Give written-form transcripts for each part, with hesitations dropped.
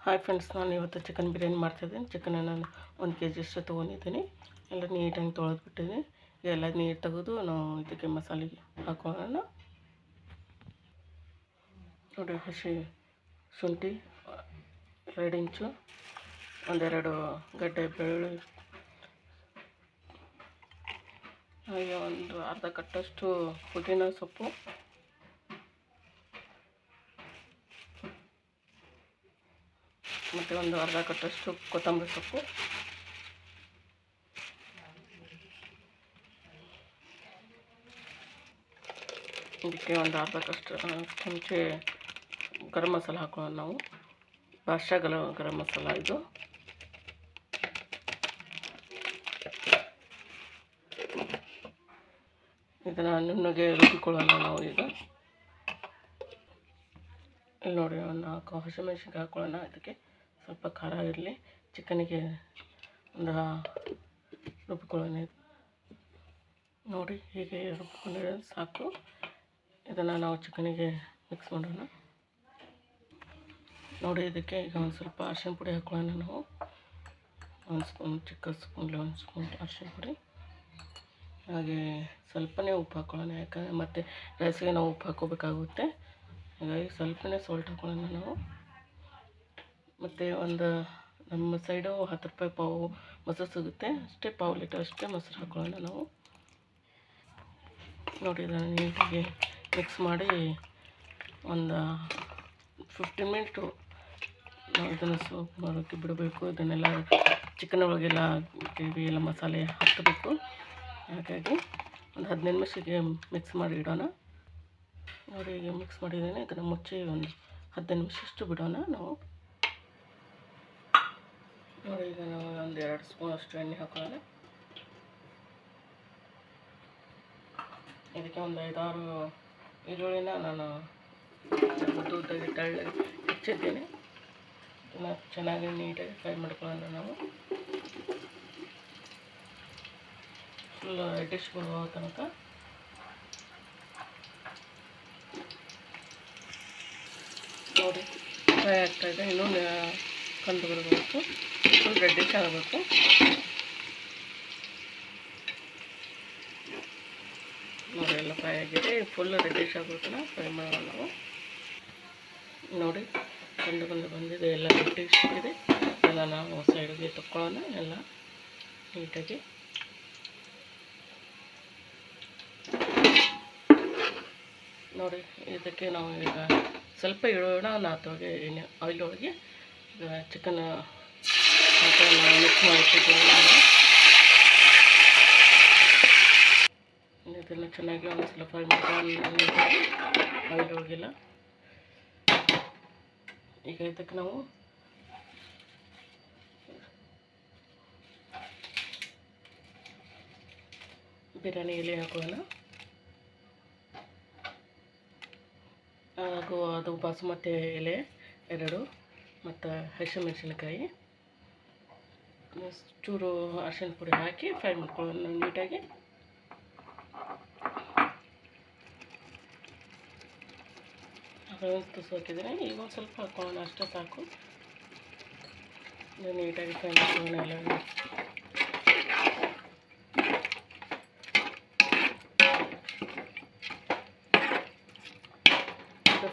Hi friends, ನಾನು ಇವತ್ತು chicken biryani ಮಾಡ್ತಾಯಿದ್ದೀನಿ. ಚಿಕನ್ ನಾನು 1 kg ಅಷ್ಟು ತೊಗೊಂಡಿದ್ದೀನಿ. ಎಲ್ಲ ನೀಟಾಗಿ ತೊಳೆದ್ಬಿಟ್ಟಿದ್ದೀನಿ. ಎಲ್ಲ ನೀರು ತೆಗೆದು ನಾವು ಇದಕ್ಕೆ ಮಸಾಲೆಗೆ ಹಾಕೊಳ್ಳೋಣ. ನೋಡಿ, ಹಸಿ ಶುಂಠಿ 2 ಇಂಚು, ಒಂದೆರಡು ಗಡ್ಡೆ ಬೆಳ್ಳುಳ್ಳಿ, ಹಾಗೆ ಒಂದು ಅರ್ಧ ಕಟ್ಟಷ್ಟು ಪುದೀನ ಸೊಪ್ಪು, ಮತ್ತು ಒಂದು ಅರ್ಧ ಕಟ್ಟಷ್ಟು ಕೊತ್ತಂಬರಿ ಸೊಪ್ಪು, ಇದಕ್ಕೆ ಒಂದು ಅರ್ಧ ಚಮಚೆ ಗರಂ ಮಸಾಲ ಹಾಕೊಳ್ಳೋಣ. ನಾವು ಬಾದ್ಶಾ ಗರಂ ಮಸಾಲ ಇದು. ಇದನ್ನು ನುಣ್ಣಗೆ ರುಬ್ಬಿಕೊಳ್ಳೋಣ ನಾವು ಈಗ. ಇಲ್ಲಿ ನೋಡಿ, ಒಂದು 4 ಹಸಿಮೆಣ್ಸಿನ್ಕಾಯಿ ಹಾಕೊಳ್ಳೋಣ. ಇದಕ್ಕೆ ಸ್ವಲ್ಪ ಖಾರ ಇರಲಿ. ಚಿಕನಿಗೆ ಒಂದು ರುಬ್ಬಿಕೊಳ್ಳೋಣ. ನೋಡಿ, ಹೀಗೆ ರುಬ್ಬಿಕೊಂಡ್ರೆ ಸಾಕು. ಇದನ್ನು ನಾವು ಚಿಕನಿಗೆ ಮಿಕ್ಸ್ ಮಾಡೋಣ. ನೋಡಿ, ಇದಕ್ಕೆ ಈಗ ಒಂದು ಸ್ವಲ್ಪ ಅರಿಶಿನ ಪುಡಿ ಹಾಕೊಳ್ಳೋಣ. ನಾವು 1 ಸ್ಪೂನ್, ಚಿಕ್ಕ ಸ್ಪೂನ್ಲಿ 1 ಸ್ಪೂನ್ ಅರಿಶಿನ ಪುಡಿ, ಹಾಗೆ ಸ್ವಲ್ಪನೇ ಉಪ್ಪು ಹಾಕೊಳ್ಳೋಣ. ಯಾಕಂದರೆ ಮತ್ತು ರೈಸ್ಗೆ ನಾವು ಉಪ್ಪು ಹಾಕೋಬೇಕಾಗುತ್ತೆ. ಹಾಗಾಗಿ ಸ್ವಲ್ಪನೇ ಸಾಲ್ಟ್ ಹಾಕೊಳ್ಳೋಣ ನಾವು. ಮತ್ತು ಒಂದು ನಮ್ಮ ಸೈಡು 10 ರೂಪಾಯಿ ಪಾವು ಮೊಸರು ಸಿಗುತ್ತೆ, ಅಷ್ಟೇ ಪಾವು ಲೀಟರ್ ಅಷ್ಟೇ ಮೊಸರು ಹಾಕೊಳ್ಳೋಣ ನಾವು. ನೋಡಿ, ಇದನ್ನು ನೀಟಾಗಿ ಮಿಕ್ಸ್ ಮಾಡಿ ಒಂದು 15 ಮಿನಿಟು ನಾವು ಇದನ್ನು ಸೋಪ್ ಮಾಡೋಕ್ಕೆ ಬಿಡಬೇಕು. ಇದನ್ನೆಲ್ಲ ಚಿಕನ್ ಒಳಗೆಲ್ಲ ಗ್ರೇವಿ ಎಲ್ಲ ಮಸಾಲೆ ಹಾಕಬೇಕು. ಹಾಗಾಗಿ ಒಂದು 15 ನಿಮಿಷಕ್ಕೆ ಮಿಕ್ಸ್ ಮಾಡಿ ಇಡೋಣ. ನೋಡಿ, ಈಗ ಮಿಕ್ಸ್ ಮಾಡಿದ್ದೇನೆ. ಇದನ್ನು ಮುಚ್ಚಿ ಒಂದು 15 ನಿಮಿಷಷ್ಟು ಬಿಡೋಣ ನಾವು. ನೋಡಿ, ಈಗ ನಾವು ಒಂದು 2 ಸ್ಪೂನ್ ಅಷ್ಟು ಎಣ್ಣೆ ಹಾಕೋಣ. ಇದಕ್ಕೆ ಒಂದು 5-6 ಈರುಳ್ಳಿನ ನಾನು ಉದ್ದುದ್ದಾಗಿ ತೆಳ್ಳಗೆ ಹೆಚ್ಚಿದ್ದೇನೆ. ಇದನ್ನು ಚೆನ್ನಾಗಿ ನೀಟಾಗಿ ಫ್ರೈ ಮಾಡ್ಕೊಳ್ಳೋಣ ನಾವು. ಫುಲ್ ರೆಡ್ಡಿಶ್ ಬರುವ ತನಕ. ನೋಡಿ, ಫ್ರೈ ಆಗ್ತಾಯಿದೆ. ಇನ್ನೂ ಕಂದು ಬರಬೇಕು, ಫುಲ್ ರೆಡ್ಡಿಶ್ ಆಗಬೇಕು. ನೋಡಿ, ಎಲ್ಲ ಫ್ರೈ ಆಗಿದೆ. ಫುಲ್ ರೆಡ್ಡಿಶ್ ಆಗೋದನ್ನ ಫ್ರೈ ಮಾಡೋಣ ನಾವು. ನೋಡಿ, ಕಂದು ಬಂದಿದೆ, ಎಲ್ಲ ರೆಡ್ಡಿಶ್ ಆಗಿದೆ. ಎಲ್ಲ ನಾವು ಸೈಡ್ಗೆ ತಗೊಳ್ಳೋಣ ಎಲ್ಲ ನೀಟಾಗಿ. ನೋಡಿ, ಇದಕ್ಕೆ ನಾವು ಈಗ ಸ್ವಲ್ಪ ಇಡೋಣ ನಾತೊಳಗೆ, ಎಣ್ಣೆ ಆಯಿಲ್ ಒಳಗೆ ಈಗ ಚಿಕನ್ ಹಾಕೊಂಡು ಮಿಕ್ಸ್ ಮಾಡ್ತಿದ್ದೀವಿ ನಾವು. ಇದನ್ನು ಚೆನ್ನಾಗಿ ಒಂದು ಸಲ ಫ್ರೈ ಮಾಡ್ಕೊಂಡು ಆಯಿಲ್ ಒಳಗೆಲ್ಲ. ಈಗ ಇದಕ್ಕೆ ನಾವು ಬಿರಿಯಾನಿ ಎಲೆ ಹಾಕೋಣ. ಹಾಗೂ ಅದು ಬಾಸುಮತಿ ಎಲೆ 2 ಮತ್ತು ಹಸಿಮೆಣಸಿನಕಾಯಿ, ಚೂರು ಅರಿಶಿನ ಪುಡಿ ಹಾಕಿ ಫ್ರೈ ಮಾಡ್ಕೊಳ್ಳೋಣ ನೀಟಾಗಿ. ತುಸು ಹಾಕಿದ್ದೀನಿ. ಈಗ ಒಂದು ಸ್ವಲ್ಪ ಹಾಕೊಳ್ಳೋಣ, ಅಷ್ಟೇ ಸಾಕು. ನೀಟಾಗಿ ಫ್ರೈ ಮಾಡ್ಕೊಳ್ಳೋಣ ಎಲ್ಲ.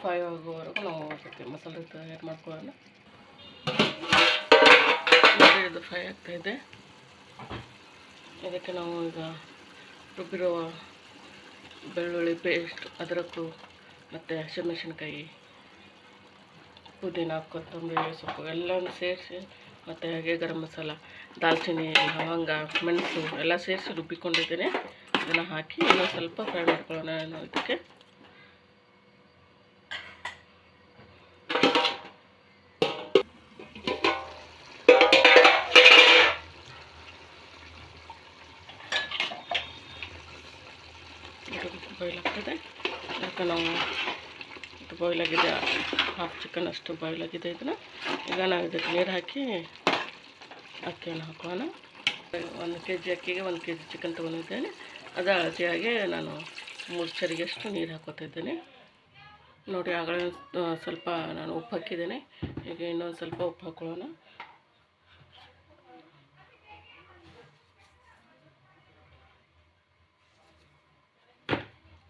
ಫ್ರೈ ಆಗೋವರೆಗೂ ನಾವು ಅದಕ್ಕೆ ಮಸಾಲೆ ತಯಾರು ಮಾಡ್ಕೊಳ್ಳೋಣ. ಇದು ಫ್ರೈ ಆಗ್ತಾಯಿದೆ. ಇದಕ್ಕೆ ನಾವು ಈಗ ರುಬ್ಬಿರುವ ಬೆಳ್ಳುಳ್ಳಿ ಪೇಸ್ಟ್, ಅದರಕ್ಕು ಮತ್ತು ಹಸಿಮೆಣಸಿನ್ಕಾಯಿ, ಪುದೀನ, ಕೊತ್ತಂಬರಿ ಸೊಪ್ಪು ಎಲ್ಲನೂ ಸೇರಿಸಿ, ಮತ್ತು ಹಾಗೆ ಗರಂ ಮಸಾಲ, ದಾಲ್ಚಿನ್ನಿ, ಲವಂಗ, ಮೆಣಸು ಎಲ್ಲ ಸೇರಿಸಿ ರುಬ್ಬಿಕೊಂಡಿದ್ದೇನೆ. ಇದನ್ನು ಹಾಕಿ ಇನ್ನೊಂದು ಸ್ವಲ್ಪ ಫ್ರೈ ಮಾಡ್ಕೊಳ್ಳೋಣ ನಾವು ಇದಕ್ಕೆ. ಬಾಯ್ಲ್ ಆಗ್ತದೆ. ಯಾಕೆ ನಾವು ಇದು ಬಾಯ್ಲ್ ಆಗಿದೆ, ಹಾಫ್ ಚಿಕನ್ ಅಷ್ಟು ಬಾಯ್ಲ್ ಆಗಿದೆ. ಇದನ್ನು ಈಗ ನಾವು ಇದಕ್ಕೆ ನೀರು ಹಾಕಿ ಅಕ್ಕಿಯನ್ನು ಹಾಕೋಣ. 1 kg ಅಕ್ಕಿಗೆ 1 kg ಚಿಕನ್ ತೊಗೊಂಡಿದ್ದೇನೆ. ಅದು ಅಳತೆಯಾಗಿ ನಾನು 3 ಚರಿಗೆಷ್ಟು ನೀರು ಹಾಕೋತಿದ್ದೇನೆ. ನೋಡಿ ಆಗಲೇ ಸ್ವಲ್ಪ ನಾನು ಉಪ್ಪು ಹಾಕಿದ್ದೇನೆ. ಈಗ ಇನ್ನೊಂದು ಸ್ವಲ್ಪ ಉಪ್ಪು ಹಾಕ್ಕೊಳ್ಳೋಣ.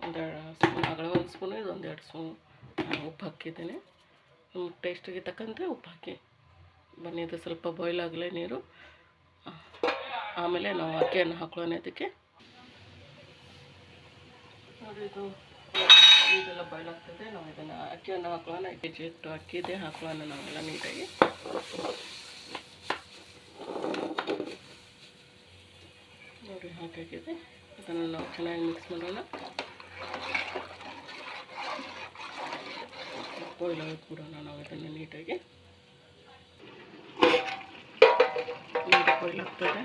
ಒಂದೆರಡು ಸ್ಪೂನ್, ಆಗಲೇ ಒಂದು ಸ್ಪೂನು, ಇದು ಒಂದೆರಡು ಸ್ಪೂನ್ ಉಪ್ಪು ಹಾಕಿದ್ದೇನೆ. ಟೇಸ್ಟಿಗೆ ತಕ್ಕಂತೆ ಉಪ್ಪು ಹಾಕಿ ಬನ್ನಿ. ಇದು ಸ್ವಲ್ಪ ಬಾಯ್ಲ್ ಆಗಲೇ ನೀರು, ಆಮೇಲೆ ನಾವು ಅಕ್ಕಿಯನ್ನು ಹಾಕೊಳ್ಳೋಣ ಇದಕ್ಕೆ. ನೋಡಿ ಇದೆಲ್ಲ ಬಾಯ್ಲ್ ಆಗ್ತದೆ. ನಾವು ಇದನ್ನು ಅಕ್ಕಿಯನ್ನು ಹಾಕೊಳ್ಳೋಣ. 1 kg ಇಟ್ಟು ಅಕ್ಕಿ ಇದೆ, ಹಾಕೊಳ್ಳೋಣ ನಾವೆಲ್ಲ ನೀಟಾಗಿ. ನೋಡಿ ಹಾಕಾಗಿದೆ. ಇದನ್ನು ನಾವು ಚೆನ್ನಾಗಿ ಮಿಕ್ಸ್ ಮಾಡೋಣ. ಬಾಯ್ಲ್ ಆಗಿ ಬಿಡೋಣ ನಾವು ಇದನ್ನು ನೀಟಾಗಿ. ಬಾಯ್ಲ್ ಆಗ್ತದೆ.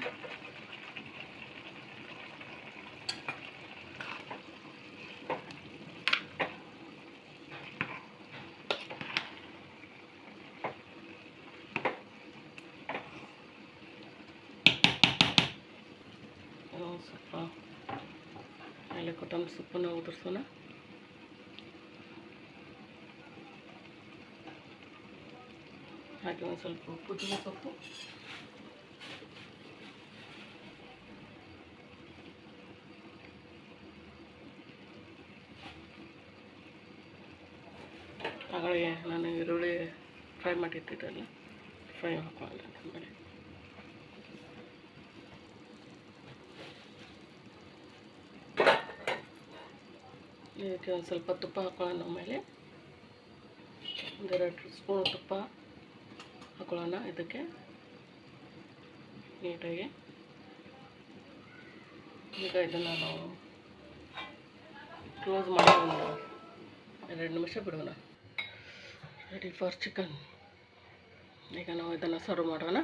ಸ್ವಲ್ಪ ಮೇಲೆ ಕೊತ್ತಂಬರಿ ಸೊಪ್ಪನ್ನು ಉದುರಿಸೋಣ. ಹಾಗೆ ಒಂದು ಸ್ವಲ್ಪ ಪುದೀನ ಸೊಪ್ಪು, ಹಾಗೆ ನಾನು ಈರುಳ್ಳಿ ಫ್ರೈ ಮಾಡಿಟ್ಟಿದ್ದಲ್ಲ, ಫ್ರೈ ಹಾಕೊಳ್ಳೋಣ ಮೇಲೆ. ಇದಕ್ಕೆ ಒಂದು ಸ್ವಲ್ಪ ತುಪ್ಪ ಹಾಕೊಳ್ಳೋಣ. ಮೇಲೆ 1-2 ಸ್ಪೂನ್ ತುಪ್ಪ ಹಾಕೊಳ್ಳೋಣ ಇದಕ್ಕೆ ನೀಟಾಗಿ. ಈಗ ಇದನ್ನು ನಾವು ಕ್ಲೋಸ್ ಮಾಡಿ ಒಂದು 2 ನಿಮಿಷ ಬಿಡೋಣ. Ready for chicken. ಈಗ ನಾವು ಇದನ್ನು ಸರ್ವ್ ಮಾಡೋಣ.